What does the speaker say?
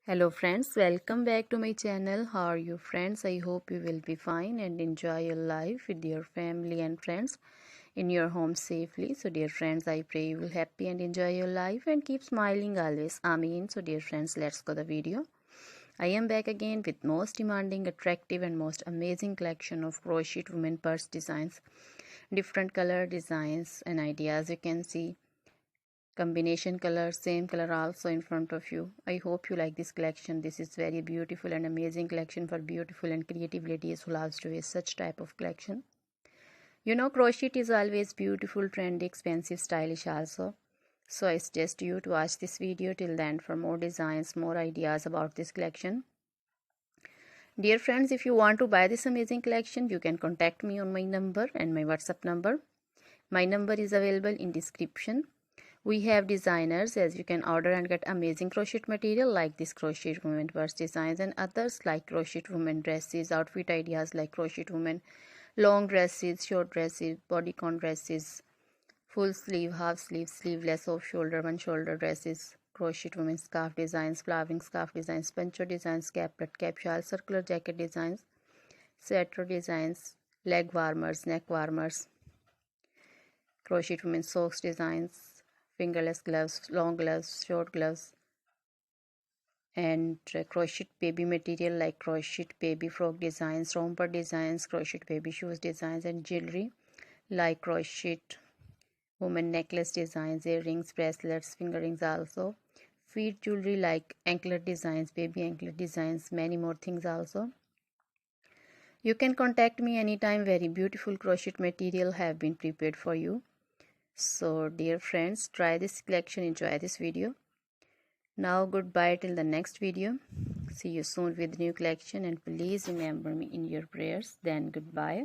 Hello friends, welcome back to my channel. How are you friends? I hope you will be fine and enjoy your life with your family and friends in your home safely. So dear friends, I pray you will happy and enjoy your life and keep smiling always. Amen. So dear friends, let's go the video. I am back again with most demanding, attractive and most amazing collection of crochet women purse designs. Different color designs and ideas you can see. Combination color, same color also in front of you. I hope you like this collection. This is very beautiful and amazing collection for beautiful and creative ladies who loves to wear such type of collection. You know, crochet is always beautiful, trendy, expensive, stylish also. So I suggest you to watch this video till the end for more designs, more ideas about this collection. Dear friends, if you want to buy this amazing collection, you can contact me on my number and my WhatsApp number. My number is available in description. We have designers as you can order and get amazing crochet material like this crochet women purse designs and others like crochet women dresses, outfit ideas like crochet women long dresses, short dresses, bodycon dresses, full sleeve, half sleeve, sleeveless, off shoulder, one shoulder dresses, crochet women scarf designs, flowering scarf designs, poncho designs, caplet, cap shawl, circular jacket designs, sweater designs, leg warmers, neck warmers, crochet women socks designs, fingerless gloves, long gloves, short gloves, and crochet baby material like crochet baby frock designs, romper designs, crochet baby shoes designs, and jewelry like crochet woman necklace designs, earrings, bracelets, finger rings also, feet jewelry like anklet designs, baby anklet designs, many more things also. You can contact me anytime. Very beautiful crochet material have been prepared for you. So dear friends, try this collection, enjoy this video. Now goodbye till the next video. See you soon with new collection and please remember me in your prayers. Then goodbye.